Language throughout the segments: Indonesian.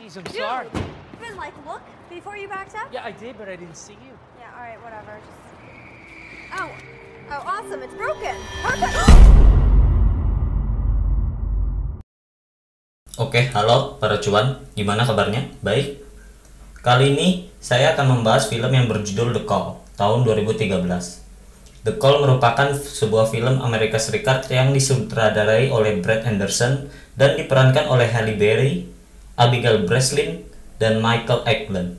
Jeez, I'm Dude, sorry. even like look before you backed up? Yeah, I did, but I didn't see you. Yeah, all right, whatever. Just... Oh, awesome, it's broken. Perfect. Oke, halo para cuan, gimana kabarnya? Baik. Kali ini saya akan membahas film yang berjudul The Call, tahun 2013. The Call merupakan sebuah film Amerika Serikat yang disutradarai oleh Brad Anderson dan diperankan oleh Halle Berry, Abigail Breslin, dan Michael Eklund.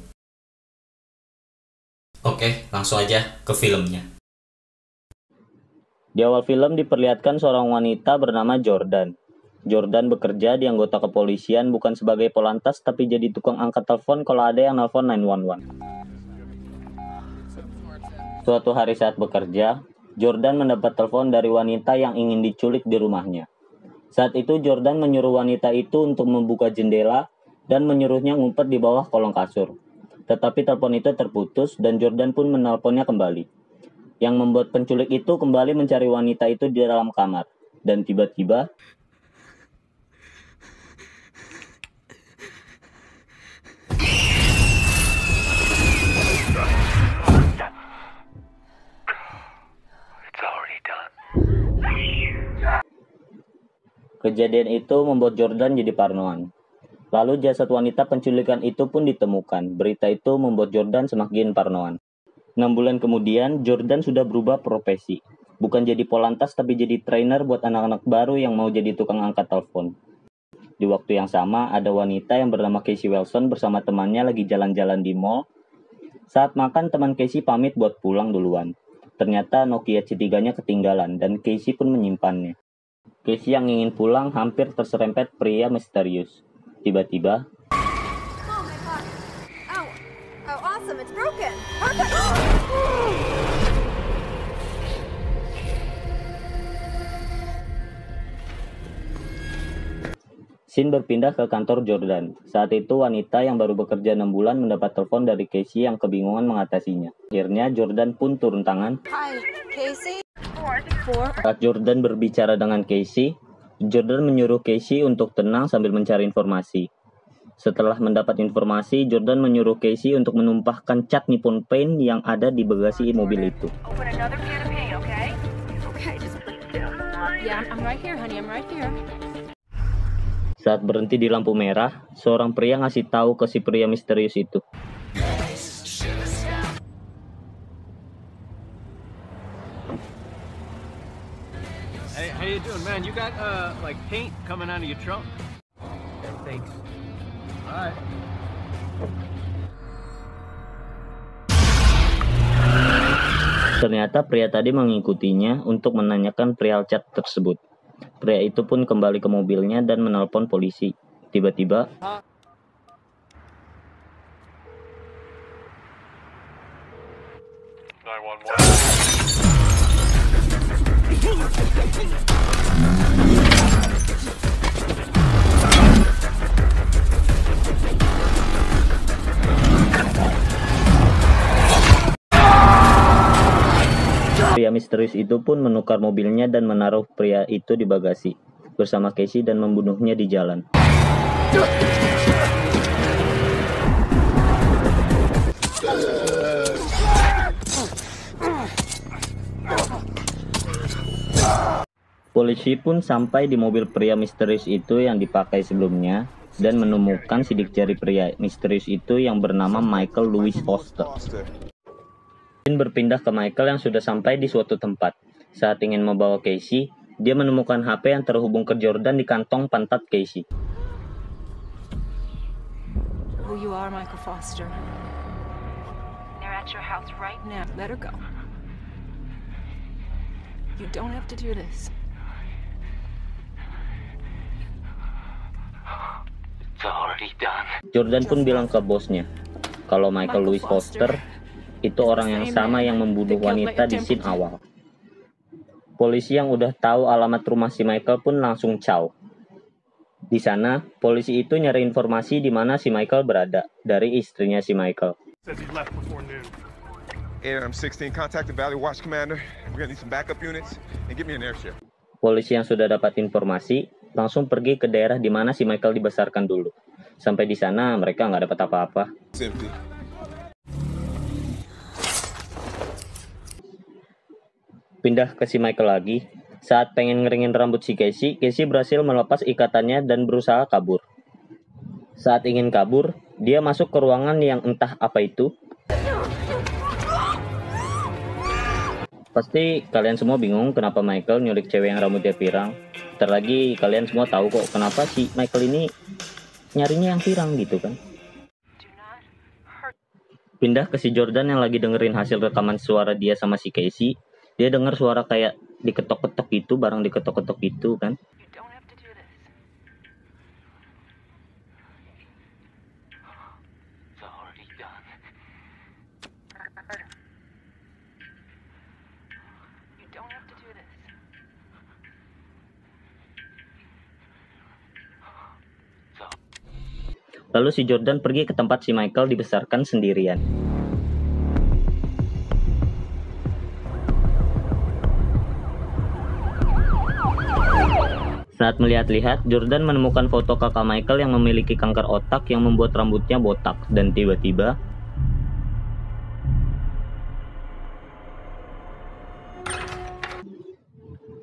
Oke, langsung aja ke filmnya. Di awal film diperlihatkan seorang wanita bernama Jordan. Jordan bekerja di anggota kepolisian bukan sebagai polantas tapi jadi tukang angkat telepon kalau ada yang nelpon 911. Suatu hari saat bekerja, Jordan mendapat telepon dari wanita yang ingin diculik di rumahnya. Saat itu Jordan menyuruh wanita itu untuk membuka jendela dan menyuruhnya ngumpet di bawah kolong kasur. Tetapi telepon itu terputus dan Jordan pun menelponnya kembali. Yang membuat penculik itu kembali mencari wanita itu di dalam kamar. Dan tiba-tiba kejadian itu membuat Jordan jadi parnoan. Lalu jasad wanita penculikan itu pun ditemukan. Berita itu membuat Jordan semakin parnoan. 6 bulan kemudian, Jordan sudah berubah profesi. Bukan jadi polantas tapi jadi trainer buat anak-anak baru yang mau jadi tukang angkat telepon. Di waktu yang sama, ada wanita yang bernama Casey Wilson bersama temannya lagi jalan-jalan di mall. Saat makan, teman Casey pamit buat pulang duluan. Ternyata Nokia C3-nya ketinggalan dan Casey pun menyimpannya. Casey yang ingin pulang hampir terserempet pria misterius. Tiba-tiba, Oh my god. Oh, awesome, it's broken. Perfect. scene berpindah ke kantor Jordan. Saat itu wanita yang baru bekerja 6 bulan mendapat telepon dari Casey yang kebingungan mengatasinya. Akhirnya Jordan pun turun tangan. Hi, Casey. Saat Jordan berbicara dengan Casey, Jordan menyuruh Casey untuk tenang sambil mencari informasi. Setelah mendapat informasi, Jordan menyuruh Casey untuk menumpahkan cat Nippon Paint yang ada di bagasi mobil itu. Open another can of paint, okay? Okay, just please do. Yeah, I'm right here, honey. I'm right here. Saat berhenti di lampu merah, seorang pria ngasih tahu ke si pria misterius itu. Hey, how you doing, man? You got like paint coming out of your trunk? Yeah, thanks. All right. Ternyata pria tadi mengikutinya untuk menanyakan perihal cat tersebut. Pria itu pun kembali ke mobilnya dan menelpon polisi. Tiba-tiba, pria misterius itu pun menukar mobilnya dan menaruh pria itu di bagasi bersama Casey dan membunuhnya di jalan. Polisi pun sampai di mobil pria misterius itu yang dipakai sebelumnya dan menemukan sidik jari pria misterius itu yang bernama Michael Louis Foster. Berpindah ke Michael yang sudah sampai di suatu tempat. Saat ingin membawa Casey, dia menemukan HP yang terhubung ke Jordan di kantong pantat Casey. Who you are, Michael Foster? They're at your house right now. Let her go. You don't have to do this. It's already done. Jordan pun bilang ke bosnya kalau Michael Louis Foster itu orang yang sama yang membunuh wanita di scene awal. Polisi yang udah tahu alamat rumah si Michael pun langsung caw. Di sana, polisi itu nyari informasi di mana si Michael berada dari istrinya si Michael. I'm 16, contact the Valley Watch Commander. We're gonna need some backup units and give me an airship. Polisi yang sudah dapat informasi langsung pergi ke daerah di mana si Michael dibesarkan dulu. Sampai di sana mereka nggak dapat apa-apa. It's empty. Pindah ke si Michael lagi. Saat pengen ngeringin rambut si Casey, Casey berhasil melepas ikatannya dan berusaha kabur. Saat ingin kabur, dia masuk ke ruangan yang entah apa itu. Pasti kalian semua bingung kenapa Michael nyulik cewek yang rambutnya pirang. Ntar lagi kalian semua tahu kok kenapa si Michael ini nyarinya yang pirang gitu kan. Pindah ke si Jordan yang lagi dengerin hasil rekaman suara dia sama si Casey. Dia dengar suara kayak diketok-ketok gitu, barang diketok-ketok gitu kan. Lalu si Jordan pergi ke tempat si Michael dibesarkan sendirian. Saat melihat-lihat, Jordan menemukan foto kakak Michael yang memiliki kanker otak yang membuat rambutnya botak. Dan tiba-tiba,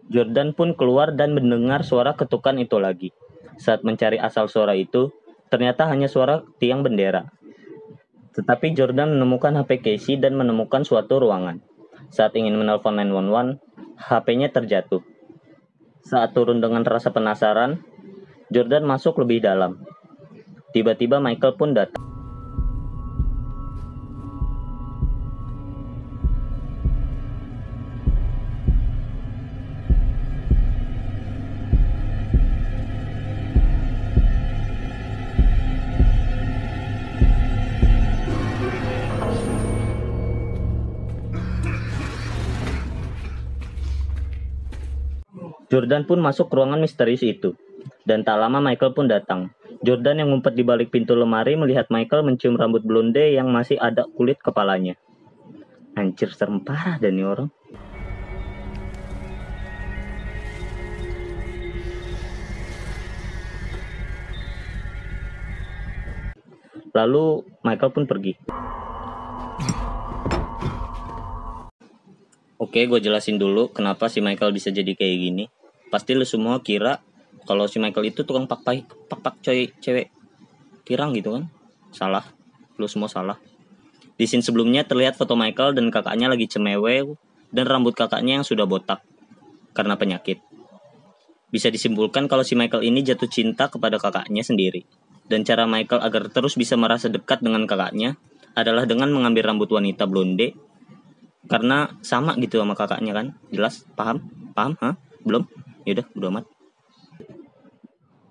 Jordan pun keluar dan mendengar suara ketukan itu lagi. Saat mencari asal suara itu, ternyata hanya suara tiang bendera. Tetapi Jordan menemukan HP Casey dan menemukan suatu ruangan. Saat ingin menelpon 911, HP-nya terjatuh. Saat turun dengan rasa penasaran, Jordan masuk lebih dalam. Tiba-tiba Michael pun datang. Jordan pun masuk ke ruangan misterius itu. Dan tak lama Michael pun datang. Jordan yang ngumpet di balik pintu lemari melihat Michael mencium rambut blonde yang masih ada kulit kepalanya. Anjir, serem parah dan nih orang. Lalu Michael pun pergi. Oke, gue jelasin dulu kenapa si Michael bisa jadi kayak gini. Pasti lu semua kira kalau si Michael itu tukang pak cewek pirang gitu kan. Salah, lu semua salah. Di scene sebelumnya terlihat foto Michael dan kakaknya lagi cemewe dan rambut kakaknya yang sudah botak karena penyakit. Bisa disimpulkan kalau si Michael ini jatuh cinta kepada kakaknya sendiri. Dan cara Michael agar terus bisa merasa dekat dengan kakaknya adalah dengan mengambil rambut wanita blonde. Karena sama gitu sama kakaknya kan. Jelas? Paham? Paham? Hah? Belum? Yaudah, udah amat.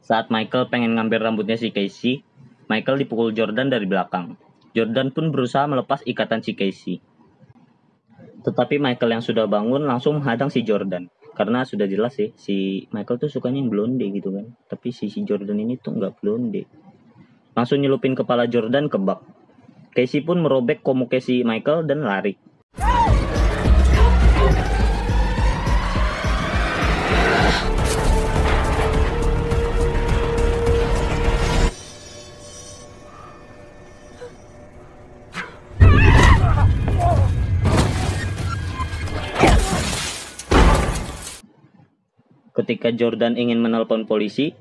Saat Michael pengen ngambil rambutnya si Casey, Michael dipukul Jordan dari belakang. Jordan pun berusaha melepas ikatan si Casey. Tetapi Michael yang sudah bangun langsung menghadang si Jordan. Karena sudah jelas sih, si Michael tuh sukanya yang blonde gitu kan. Tapi si Jordan ini tuh nggak blonde. Langsung nyelupin kepala Jordan ke bak. Casey pun merobek komuk si Michael dan lari. Ketika Jordan ingin menelpon polisi,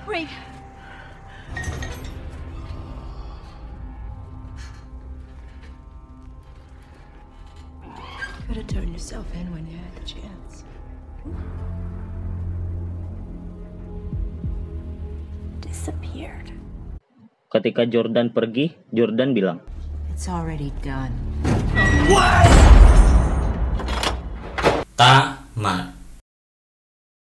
Ray. Could have turned yourself in when you had the chance. Disappeared. ketika Jordan pergi, Jordan bilang, It's already done. tamat.